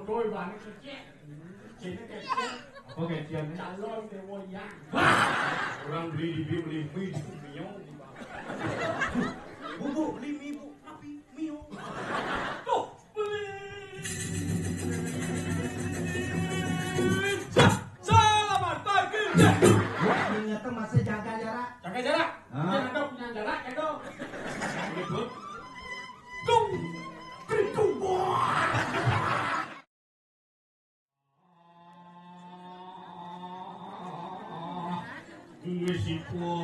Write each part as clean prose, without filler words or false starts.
đôi bà nó kecek. Keceknya kecek. Apa keciannya? Calon kewoyang. Orang beli mie di Mio. Bu, beli mie bu, tapi Mio. Tuh, beli. Selamat pagi. Ingat masih jaga jarak. Jaga jarak. Jangan dong punya jarak ya dong. Ribut. Tung. Tung. Ngisi po.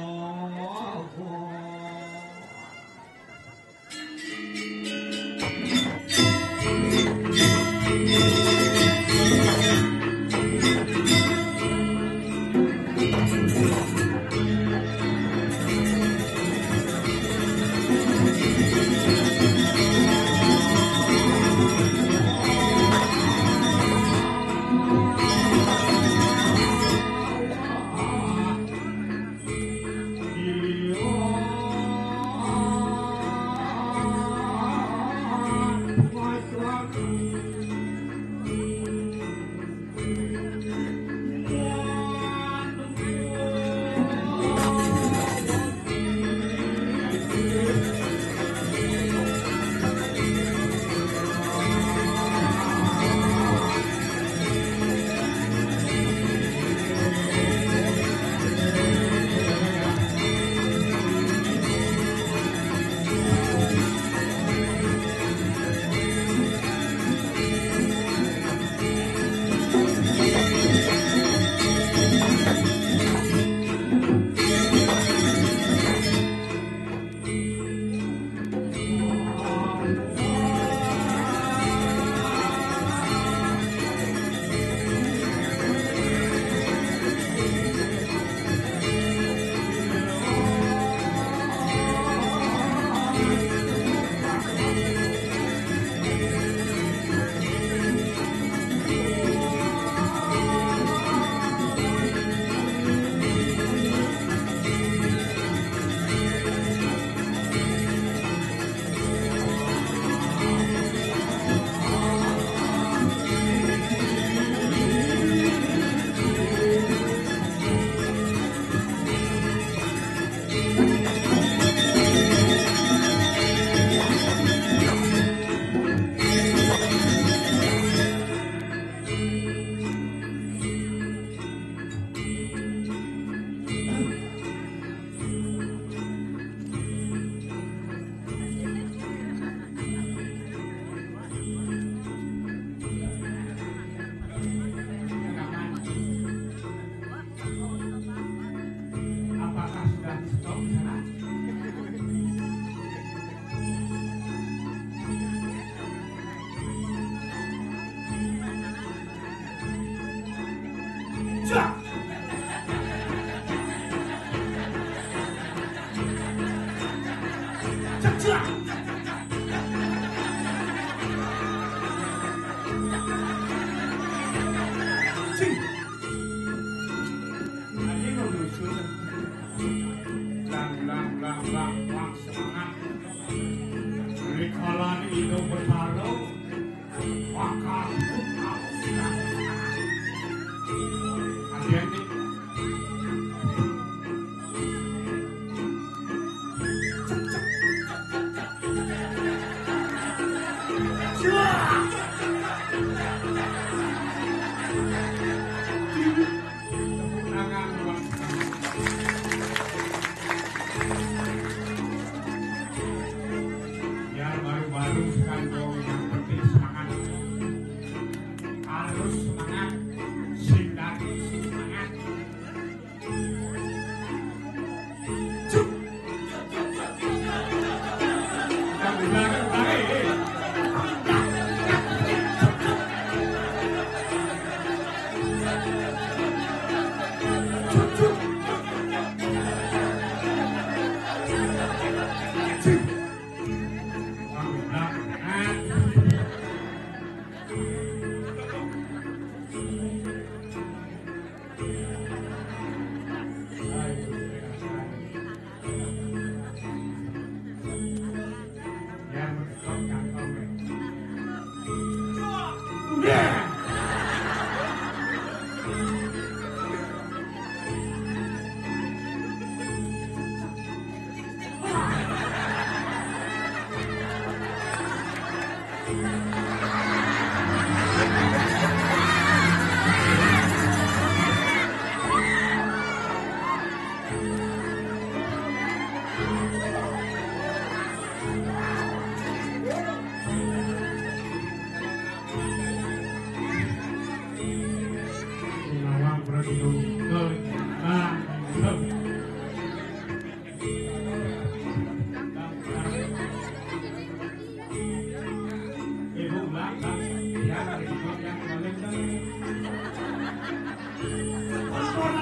Restoran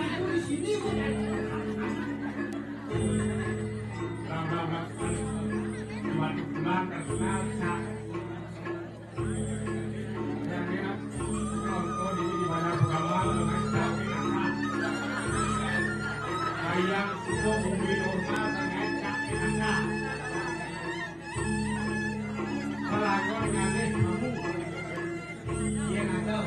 itu di sini, Bu. Yang sudah bumi normal mengecak kita. Pelakon ngalih kamu. Iya nggak?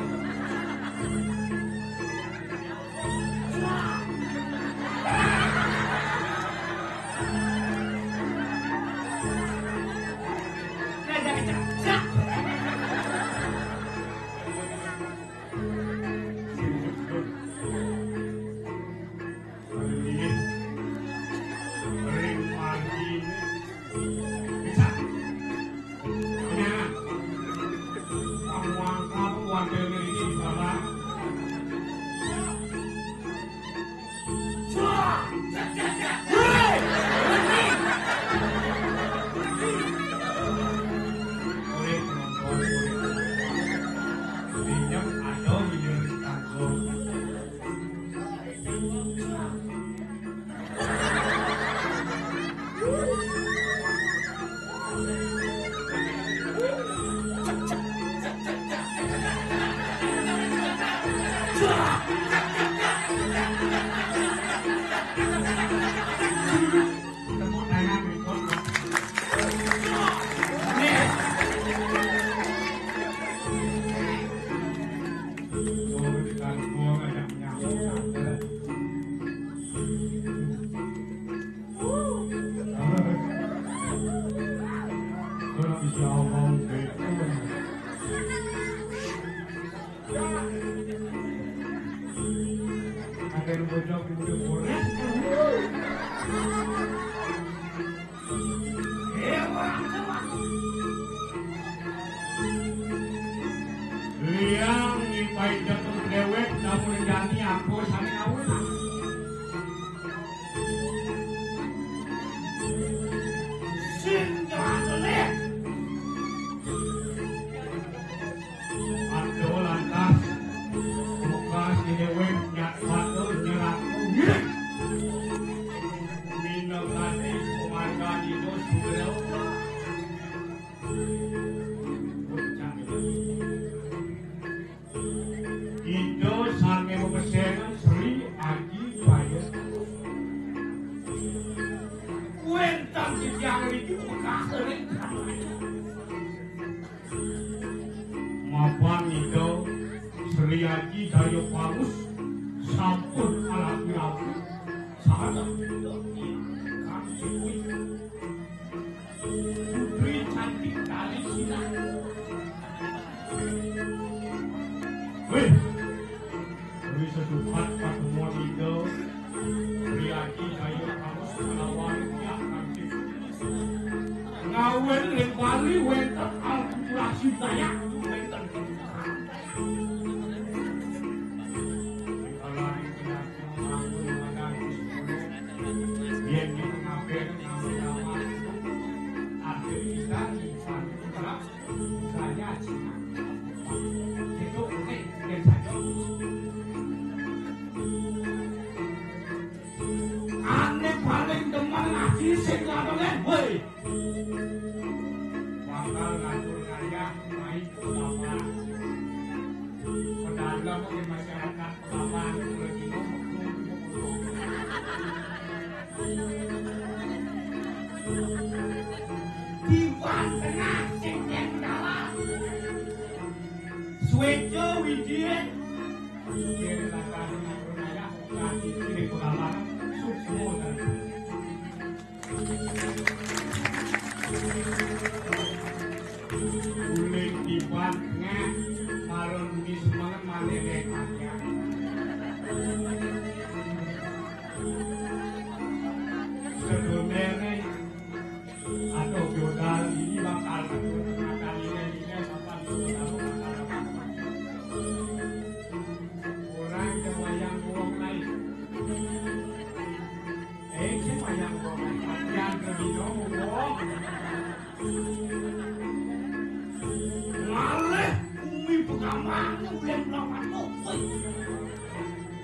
Orang yang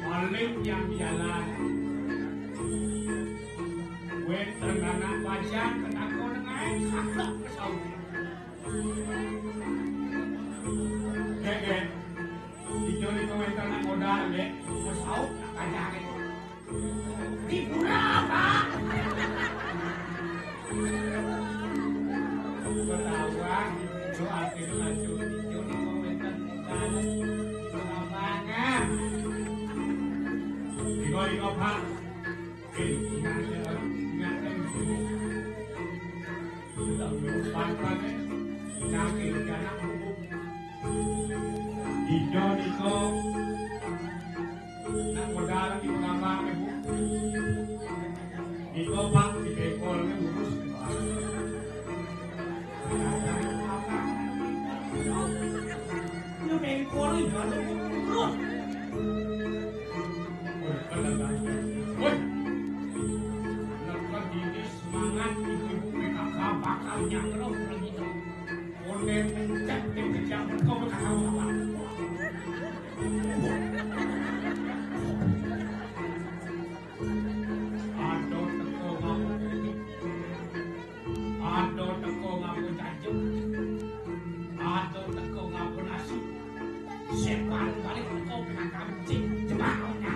Paling yang jalan. Wen terngana pajak kenako dengan saklek kesau. Keken, hijau di komentar nak modal dek, kesau nak pajak itu. Dipura apa? Ketahuan itu artinya laju hijau di komentar modal. Pengamangan. Iko pak. Hijau niko nak modal di pengamal ibu niko pak di bekol urus ini bekol ini ada urus semangat ibu PKK bakal nyangkau lagi tuh oleh mencet tim kejam kau berkata apa ado teko ngaku jajuk ado teko ngaku nasi sepan balik kau PKK cik jemaahnya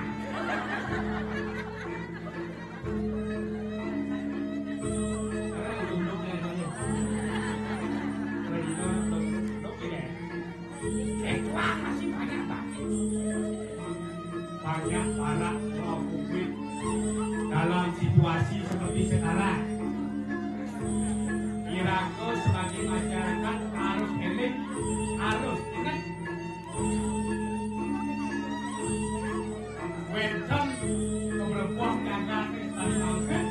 banyak para publik dalam situasi seperti sekarang. Kira-kira sebagai masyarakat harus elit, harus ingat. Weton keberpuang gagal dari angkat.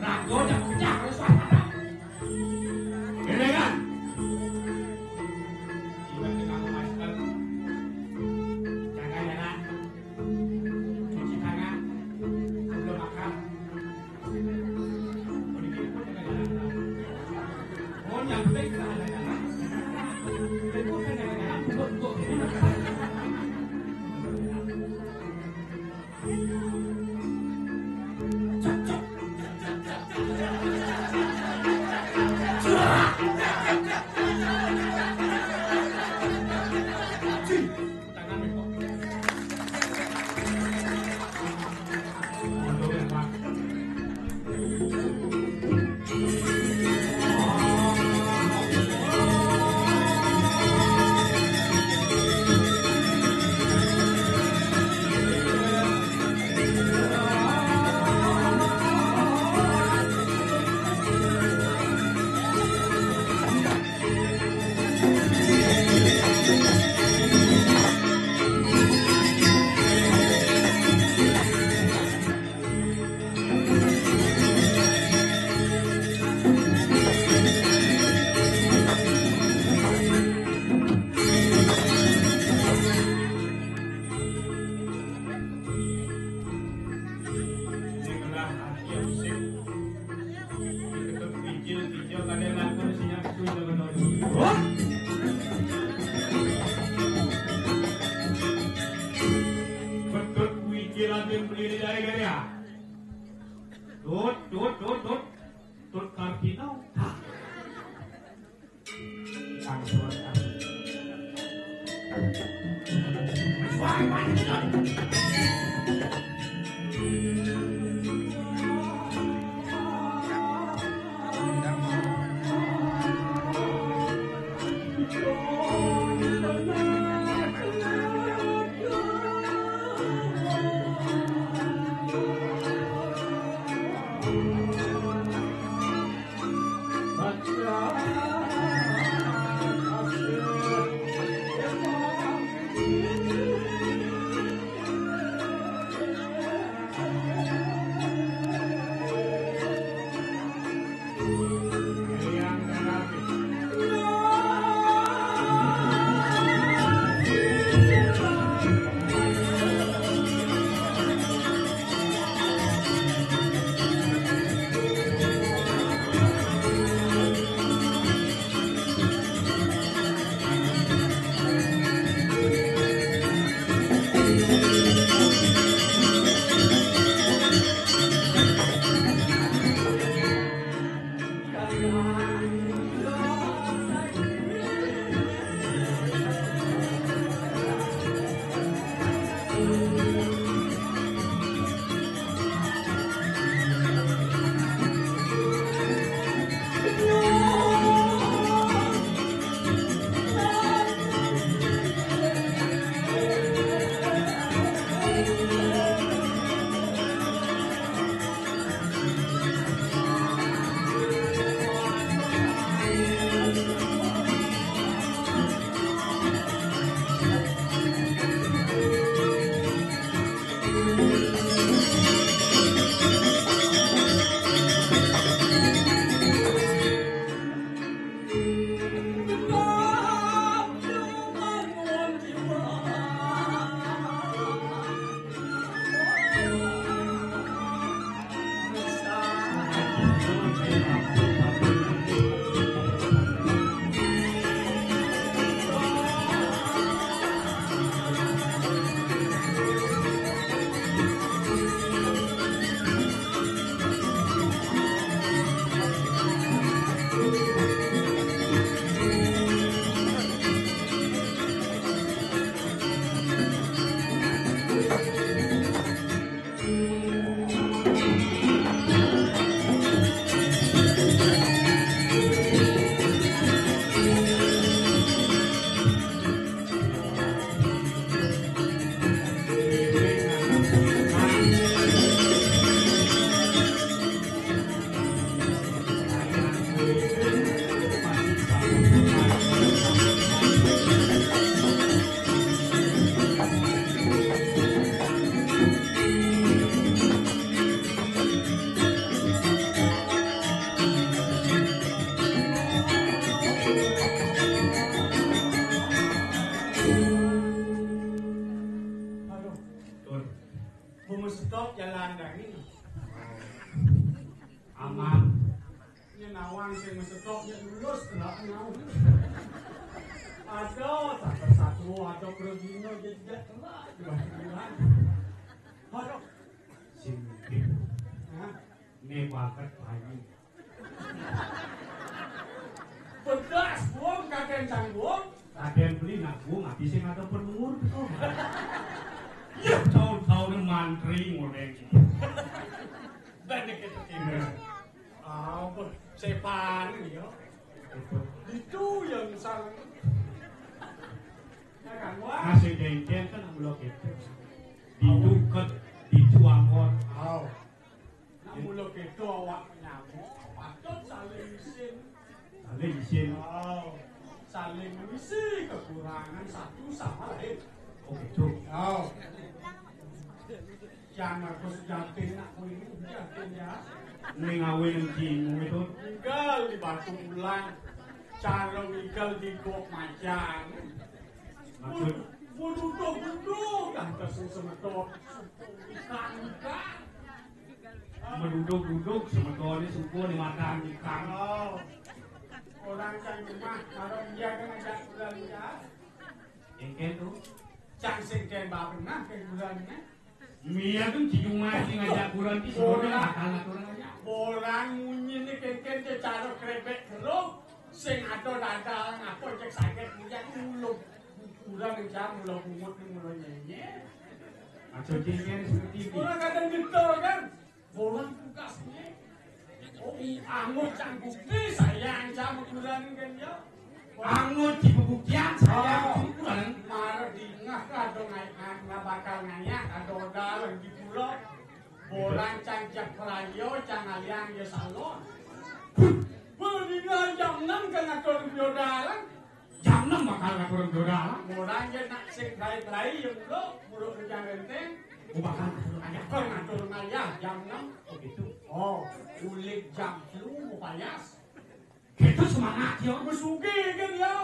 Rago dan pecah oleh suasana. Ini kan? Tut Kartino. orang sing mesetoknya lulus telah mau. Ada satu ada pergino jadi telah bulan. Ada Simpit. Hah? Ini banget pagi. Pedas buang kakek canggung. Raden beli nabung, habisnya nggak ada penumur. Ya, tahun-tahun mantri ngoreng. Banyak itu ini. Apa? Sepan ya. Itu yang salah. Ya kan, wah. Nasi dengken kan mulai gitu. Diduket, dicuangon. Oh. Namun lo itu awak nyamuk, patut saling isin. Saling isin. Oh. Saling mengisi kekurangan satu sama lain. Oh gitu. Oh. Jangan harus jantin aku ini jantin ya. Ini ngawin jingung itu. Tinggal di batu ulang, cara tinggal di gok macan. Maksud? Buduk-buduk, yang kesusun-susun ikan-ikan. Menduduk-duduk sementara suku di makan ikan. Oh. Orang yang rumah, kalau dia kan ajak bulannya. Dengken tuh. Cang sing kayak pernah kayak bulannya. Mia tuh cijung masih ngajak bulan di sekolah makan aturan aja. Orang munyi nih keken cara krebek keruk. Sing ada dadal ngapa cek sakit dia muluk. Bulan yang jam muluk bungut nih muluk nyanyi. Maksud dengken seperti itu. Orang kadang gitu kan. Bulan tugasnya. Oh, angut canggung nih sayang jam bulan kan ya. Angut di pembuktian saya bulan. Marah di ngah kado ngayak nggak bakal ngayak kado dalam di pulau. Bolang cangcak perayo jangan liang ya salon. Berdina jam 6 kan atur biodalan. Jam 6 bakal aturan dodalan. Bolang je nak sing baik-baik yang lo buruk kerja renteng. Oh bakal aturan aja. Kan atur ngayak jam 6. Oh gitu. Oh, ulik jam 10 mau payas. Gitu semangat ya. Musugi kan ya.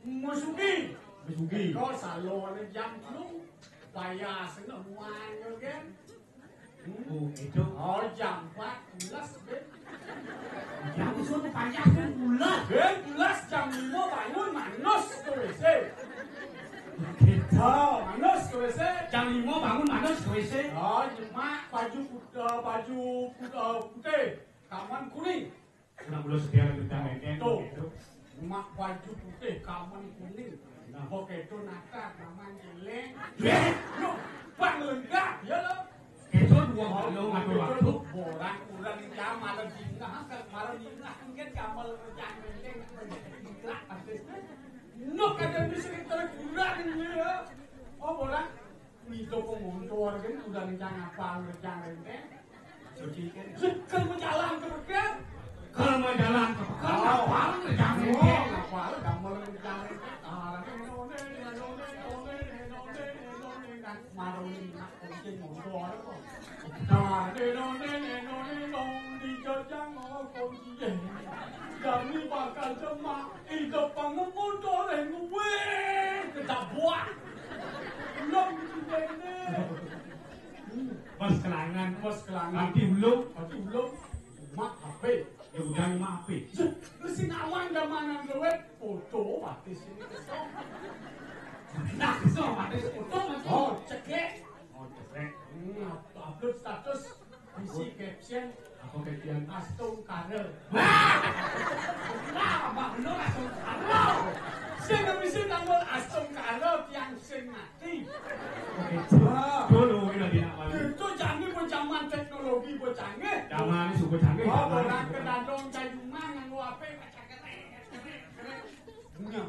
Musugi. Besugi. Kau salon jam 10 payas semuanya kan. Oh gitu. Oh jam 14 kan. Yang disuruh payah kan bulan. Kan 11 jam 5 bangun manus ke WC. Gitu. Oh, manus ke WC. Jam 5 bangun mana ke WC. Oh, nyemak baju putih, kaman kuning. Udah belum sedia kita dengken. Tuh, nyemak baju putih, kaman kuning. Oke, itu nakar, kaman jeleng. Eh, Loh, bang lenggak, ya lo. gitu dua kali ngatur waktu. Orang kurang jam malam dingin, malam dingin kan kamal kerjaan penting, gila artisnya. Nuk ada bisa kita kurang ya. Oh bolang, itu pemuntur kan udah rencang apa rencang penting. Jadi kan. Sekarang berjalan ke pekan. Kalau mau jalan ke pekan, apa jangan Oh, dengken. apa lu kamal rencang penting. Maruni nak kucing mundur kok. Nah, di jajang kunci. Kami bakal cuma hidup pengemundur yang gue kita buat. Belum ini. Mas kelangan. Mas kelangan. Nanti belum. Mak HP. Ya udah lima HP. Mesin awan gamanan duit. Foto pasti sini kesel. Nah, so ada foto masih. Oh, cekek. Oh, cek. Upload status. Isi caption. Apa kejadian? Astung kader. Nah, bang, lu langsung kalau. Sing bisa nangol astung kader yang sing mati. Oke, dulu ini lagi nak balik. Itu canggih pun zaman teknologi pun canggih. Zaman ini suku canggih. Oh, orang kedadong cayuma nganggo HP baca keren.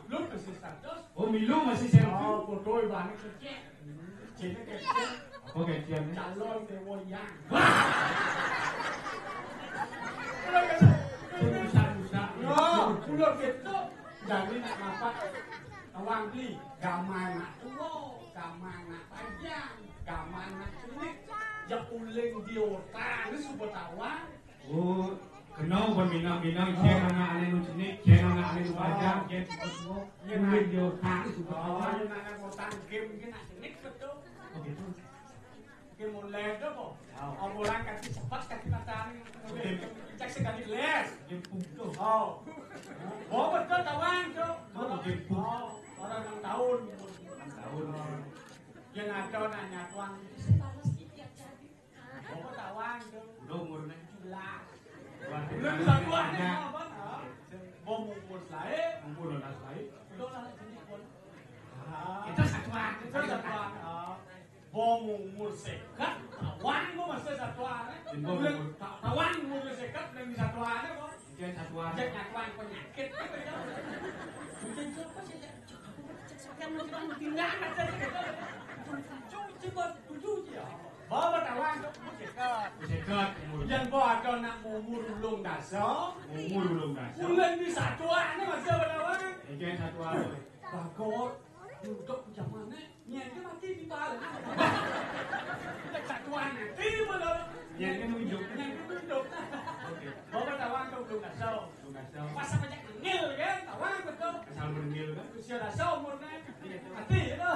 Belum kasih status. Oh, Milo masih selfie. Oh, foto ibane kecek. Cene caption. Apa kejadian? Calon dewoyang. Busa-busa. Oh, udah gitu. Jadi nak apa? Awang beli gamana tua, gamana panjang, gamana cilik. Ya uling diotang, ini super tawang. Oh, kenal berminang-minang kian anak ane nu cenik, kian anak ane nu panjang, kian semua. Kian ane dia tang suka Oh, awal. yang nak ngotang game ini nak cilik betul. Oh gitu. Game mulai dah kok. Oh, orang kasih cepat kasih matang. Cek sekali les. jemput tuh. Oh. Oh betul tawang cok. Orang 6 tahun. 6 tahun. Yang ada nanya tuang. Sebalas tiap jadi. Oh tawang cok. Udah umurnya. Jelas. Belum Satuannya apa? Bom umur lain. Umur udah lain. Udah lah jenis pun. Kita satuan. Kita satuan. Bom umur sekat. Tawang kok masih satuan. Tawang umur sekat dan di satuan kok. Jangan satuan. Jangan satuan penyakit. Mungkin siapa sih? Yang mau pindah aja. Coba tujuh ya. Bawa tawang kok sekat. Sekat umur. Yang bawa ada nak umur ulung dasar. Umur belum dasar. Ulung di satuan masih tawang. Jangan satuan. Bagor duduk zaman nyanyi mati di balik. Kita satuan nanti benar. Nyanyi nunjuk. Nyanyi duduk. Bawa tawang kau belum dasar. Belum dasar. Masa banyak ngil kan? Tawang betul. Asal bernil kan. Usia dasar umurnya mati itu.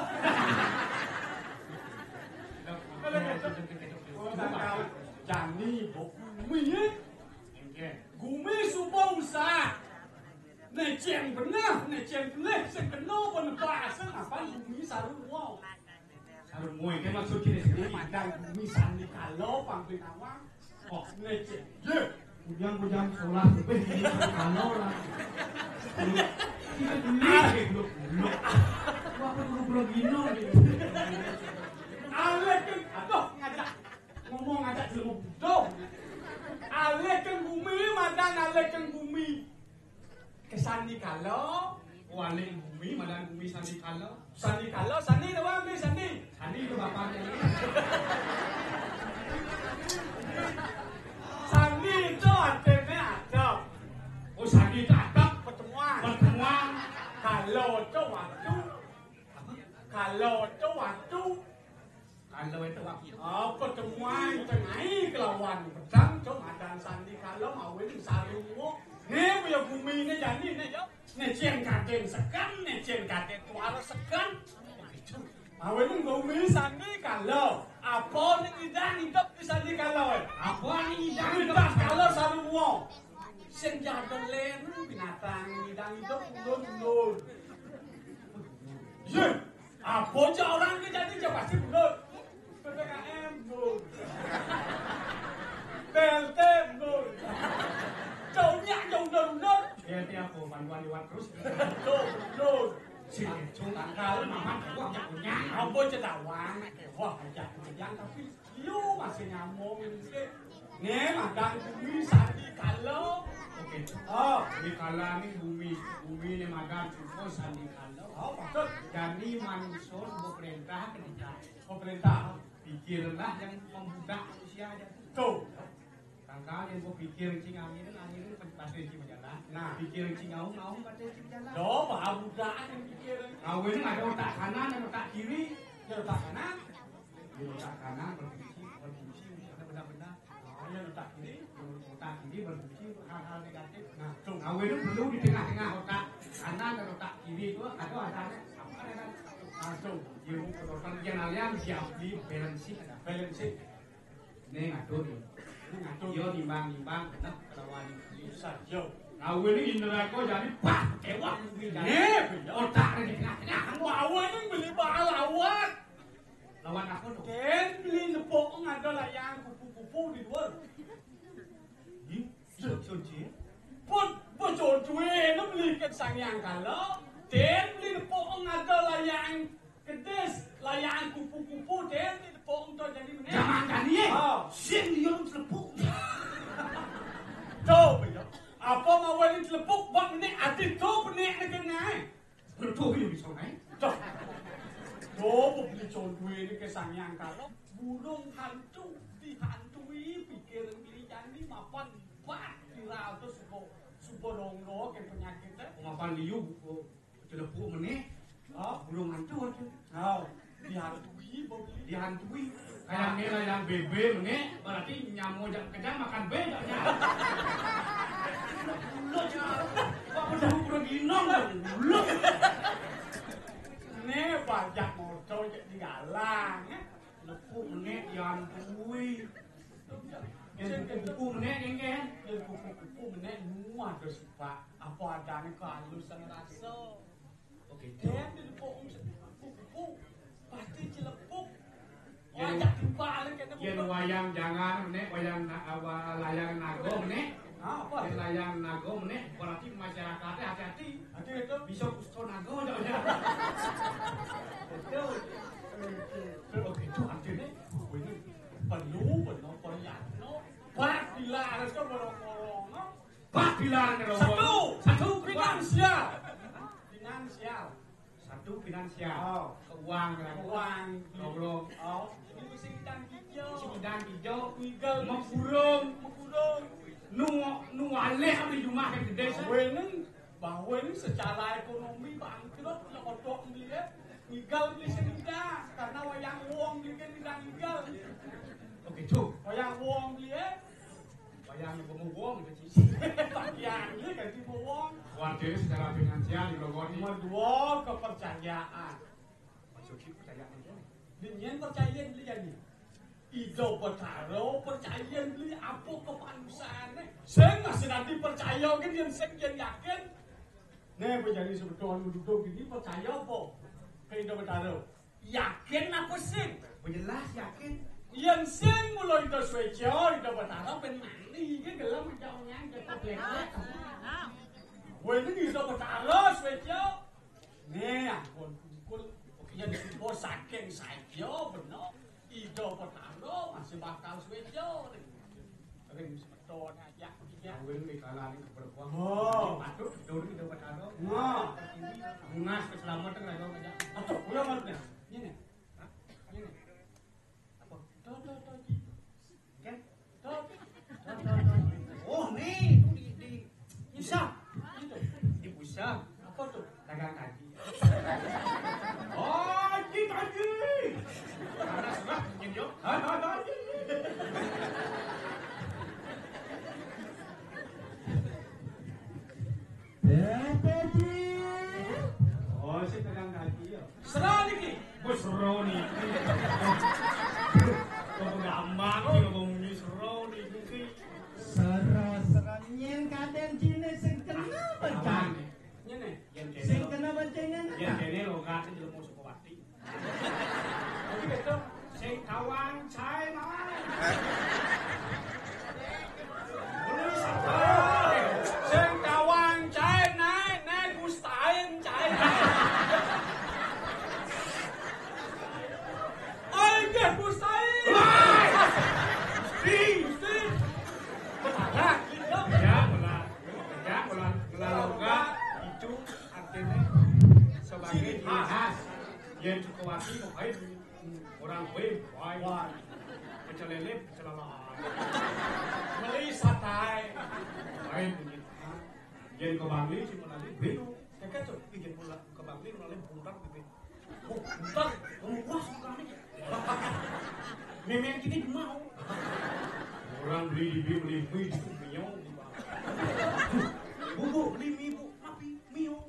Jani bumi gumi subong sa neceng benar sen kenal penebasa apa gumi sarung wow Sarung muai kan maksud kita sendiri. madang gumi sandi kalau pangpin awang oh neceng ye Bujang sekolah lebih ini kalau lah. Kita dulu belum. Wah, aku belum gino nih. alek kan aduh ngomong ngajak jelemu budo alek kan bumi madang alek kan bumi kesandi kalau Wali bumi, madang bumi sandi kalau. sandi doang nih sandi Sandi itu bapaknya. sandi itu artinya ada Oh sandi itu adab. pertemuan Pertemuan. kalau itu waktu Kalau itu waktu. pertemuan tengah kelawan pedang cuma dan sandi kalau mau ini sarungmu nih punya bumi ini jadi nih yo necen katen sekan necen katen tuara sekan mau ini bumi sandi kalau apa nih idang hidup di sandi kalau Apa nih idang hidup kalau sarungmu senjata len binatang idang hidup ulun ye apa aja orang ini jadi pasti ulun PPKM bun, BLT bun, jauhnya jauh dor. Ya tiap bantuan lewat terus. Dor. Sini cuma kalau mama gua nggak punya. Apa cedawang? Wah, ajak yang tapi lu masih nyamuk ini. Nih, madang bumi sandi kalau. Oke. Oh, Di kala ini bumi ini madang cukup sandi kalau. oh, betul. Jadi manusia pemerintah Pemerintah. pikirlah yang membudak manusia aja. Tuh. Tangkal yang gua pikir cing angin pasti cing berjalan. Nah, pikir cing ngaung pasti cing jalan. Do, bahas budaan yang pikiran. Ngaung ini ada otak kanan dan otak kiri. Ya, letak kanan. Di otak kanan berfungsi ada benar-benar. Ya, letak kiri. Otak kiri berfungsi hal-hal negatif. Nah, tuh. Ngaung itu perlu di tengah-tengah otak kanan dan otak kiri itu ada apa ada Langsung. ilmu kedokteran yang siap di balancing ada. Balancing. Ini ngatur. Ini ngatur. Yo nimbang benar kelawan Bisa, yo. Ngaung ini indra kok jadi pak kewak Nih, otak di tengah-tengah. lawan ini beli bahan lawan. Lawan aku dong. Ken beli nepok ada lah yang kupu-kupu di luar. Ini suci. Pun bocor cuy, nó beli ke sang yang kalau. Ken beli nepok ada lah yang kedes, lah yang kupu-kupu. Ken beli nepok untuk jadi mana? Jangan kan ye. Oh, Sing dia telepuk. tuh, betul. Apa mau ini telepuk buat ini? Adik tuh benih ni kenai. Betul ini bisa kan? Tuh. Tuh, beli contoh ini ke sang yang kalau. Burung hantu dihantui pikiran beli jadi mapan bat kira tu supo ronglo ke penyakitnya. Mapan liu buku telepuk meneh. Oh, Burung hancur. oh, dihantui beli. Dihantui. Kayak nela yang bebe meneh berarti nyamuk jam kejam makan beda nya. Mulut ya. Kok udah burung ginong kan? Mulut. Ini banyak motor jadi galang. Telepuk meneh dihantui. Yang buku menek kengken. Yang kupu-kupu menek nuah ke suka. Apa adanya kehalusan rasa. Oke, Dan di depan kupu-kupu pasti cilepuk. Wajah dibalik kena Yen wayang jangan menek, wayang layang nago menek. Apa? Yen layang nago menek, berarti masyarakatnya hati-hati. Ada itu. Bisa kusto nago jauhnya. Betul. Oke, itu artinya buku ini penuh penyakno. Pak bila harus kau borong-borong. Pak bilang Satu finansial. Finansial. Satu finansial. Oh. Keuangan. Uang. Ngobrol. Oh. Ini sing dan hijau. Sidang hijau. Miguel Mengkurung. mengkurung. Nu aleh di rumah ke gede. Bahwa ini secara ekonomi bangkrut lekodok dia. Miguel beli sendiri karena wayang uang bikin bidang Miguel. Oke, tuh. Wayang uang dia. Wayang ngomong-ngomong gitu. Bagian dia ganti uang. Kuartir secara finansial di Bogor ini. Kedua kepercayaan. Masuk sih percayaan itu. Dengan percaya beli jadi. Ido bertaro percaya beli apa kepanusannya. Saya masih nanti percaya kan yang saya yakin. Nih menjadi sebetulnya duduk ini percaya apa? Ido bertaro. Yakin apa sih? Jelas yakin. Yang sing mulai itu swejo, itu bertaro penmani, ini gelam jauhnya kita blek-blek. Wah ini itu bertaro swejo. Nih ampun kukul. Yang disebut saking saja benar. Itu bertaro masih bakal swejo. Ring sebetul aja. Kawin di kalangan keberkuang. Oh. Patut dulu itu bertaro. Nah. Munas keselamatan lagi aja. Atau ulang maksudnya. Ini. Ini. Apa? Tuh. Kan? Tuh. Oh nih itu di Bisa. Itu. di pusat. Apa tuh? Dagang kaki. Oh, kaki. Karena sebab mungkin yo. Oh, si dagang kaki yo. Serah niki. Bos Roni. Kau gampang ngomong Roni mungkin. Seru-serunya kaden Cina sing kena bancang. Ini. Sing kena bancangan. Yang kene logat itu mau Sukawati. Jadi betul. Sing kawang cai mawang. Boleh sampai. Sing kawang cai naik gustain cai. Ay, ke gustain. Gusti. Betul. Ya, bulan logat itu artinya sebagai khas. Yang Sukawati mau baik orang baik, baik. Pecel lele, pecel lalahan. Beli satai. Baik begitu. Yang ke Bangli cuma nanti belu. Kakak tuh. Bikin pula ke Bangli nanti pundak gitu. Oh, bentar. Puas bukan? Memang kita mau. Orang beli mie itu mio di bawah. Bu, beli mie bu, tapi mio.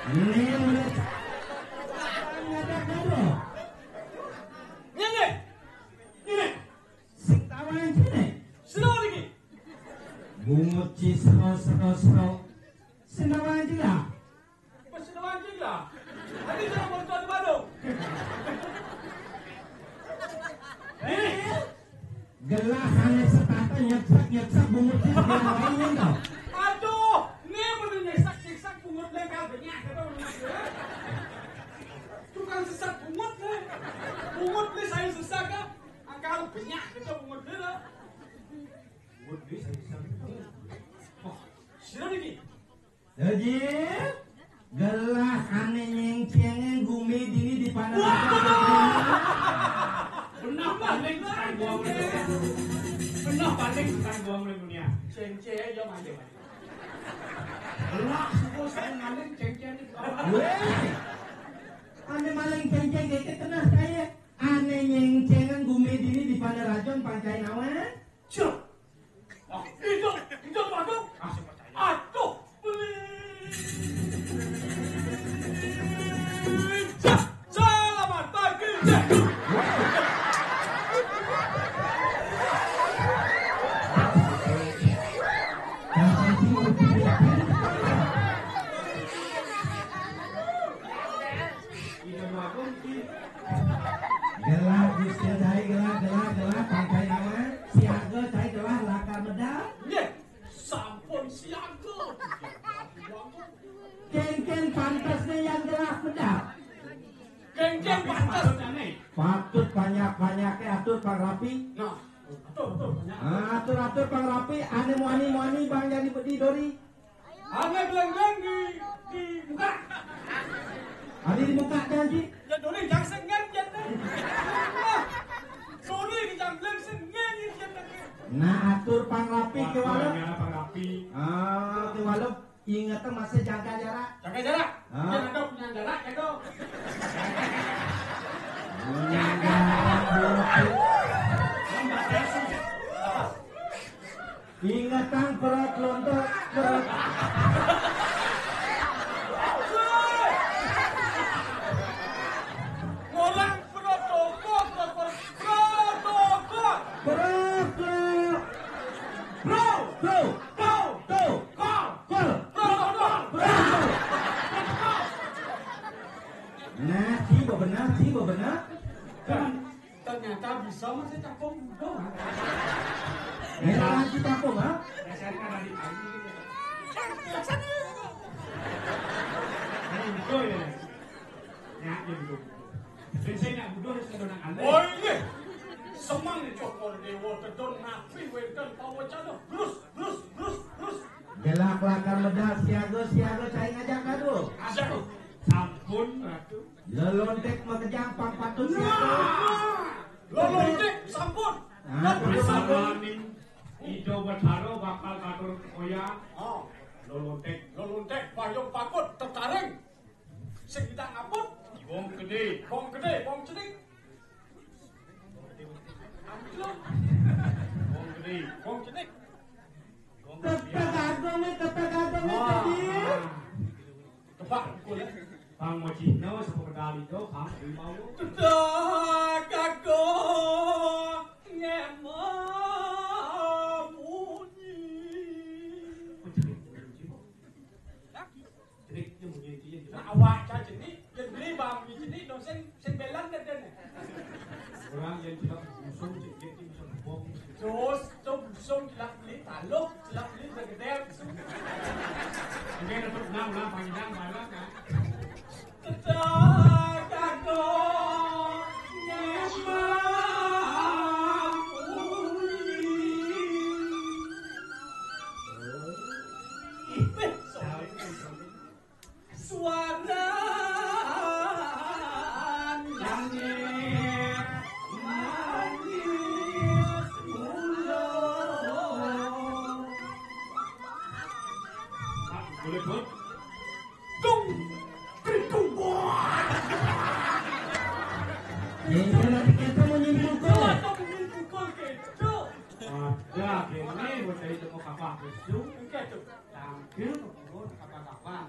Ini udah nggak ada kado. Ini. Sing tawaran Cina. Senang lagi. Bungut seru. Senawan juga. Senang juga. Tadi jangan bantuan di Bandung. Gelah hanya setata nyeksak bungut yang lainnya tau. Aduh, ini bener nyeksak bungut legal banyak. Tukang sesak bungut nih. Bungut nih saya sesak kan. Angkal banyak kita bungut nih lah. Buat bisa. Senang lagi. Jadi gelah hanya nyengcengen gumi dini di pandang. Pernah paling sekarang gua mulai. Pernah paling sekarang gua mulai dunia. Cengce aja manja. Pernah suku saya ngalim cengceng itu. Weh, ane maling cengceng gitu tenang saya. Ane nyengcengan gumi dini di pandang rajon pancai nawan. Cuk. Oh, itu bagus. Kasih percaya. Aduh, selamat pagi. Betul. Atur Bang Rapi, ane muani Bang jadi bedi dori. Ane beleng di muka. Adi di muka janji. Ya dori jangan sengen jangan. Sorry jangan beleng sengen jangan. Nah atur Bang Rapi ke walau. Bang Rapi. Ke walau ingatan masih jaga jarak. Jaga jarak. Jangan ada punya jarak ya dong. Punya jarak. Ingatan perut lontok perut. Ngolang protokol. Nah, tiba benar. Ternyata bisa masih capung dong. Merah lagi tapung, ha? Saya kan tadi pagi. Laksana. Ini budo ya. Ya, budo. Saya nak budo harus kedonang anda. Oh iya. Semang dicokol dewa tedon napi wedon pawacana. Terus. Gelak lakar medal siaga cai ngajak kado. Asyik. Sampun ratu. Lelontek makejang pang patut siaga. Lolontek sampun. Bersamaning Ido Batharo bakal katur koyak. Lolontek Payung pakut tertaring. Sing kita ngapun. Wong gede. Bong cedik. Bong cedik. Kata gadong tadi. Tebak pukul ya. Bang Mojino sepedal itu Bang mau. Kakak ngemunyi. Nah awak cah jenis, jenis bang jenis dong sen belan deh. Orang yang tidak usung jadi usung bom. Terus busung jelak beli taluk, jelak beli bergede. Ini dapat enam panjang banget kan. Kakak suara langit manis Boleh pun. tung. Yang nanti kita menyimpulkan. Ada ini buat dari toko kapal besok. Tampil ke pulau kapal-kapal.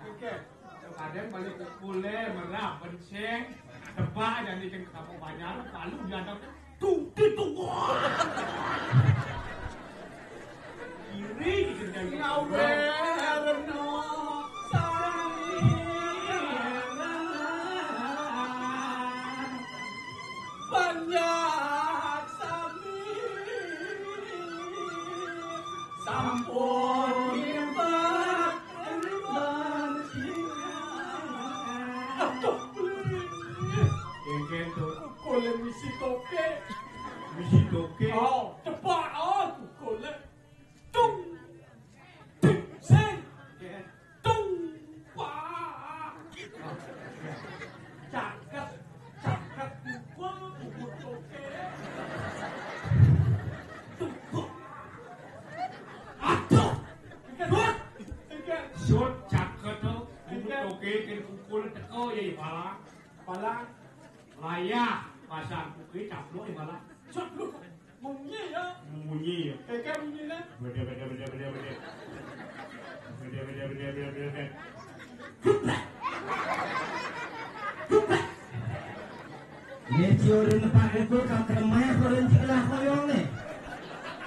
Kadang balik ke Kule, Merah, Benceng, Tebak dan ikan ke kampung Banjar, lalu diadap tung. Kiri dikerjain banyak sampun hebat Geng tuh, kule misi toke misi toke. cepat kule tung sing tung caket pukul toke Shot caket tuh, bubuk toke, pukul teko ya pala, layak pasang pukul caplok ya pala, munyi ya munyi ya. kayak munyi lah Beda. Ini ciurin depan itu kan keremanya korinci lah koyong nih.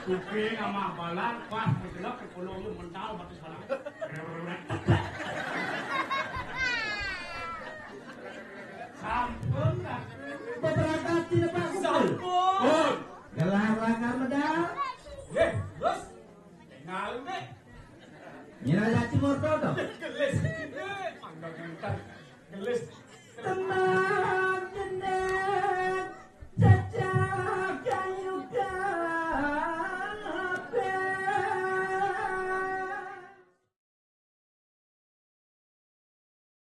Tuke nama balan pas bergelap ke pulau lu mental batas balan. Sampun lah. Beberapa tidak pak kumpul. sampun Gelar lakar medal. terus tinggal deh Nyira jaci morto dong.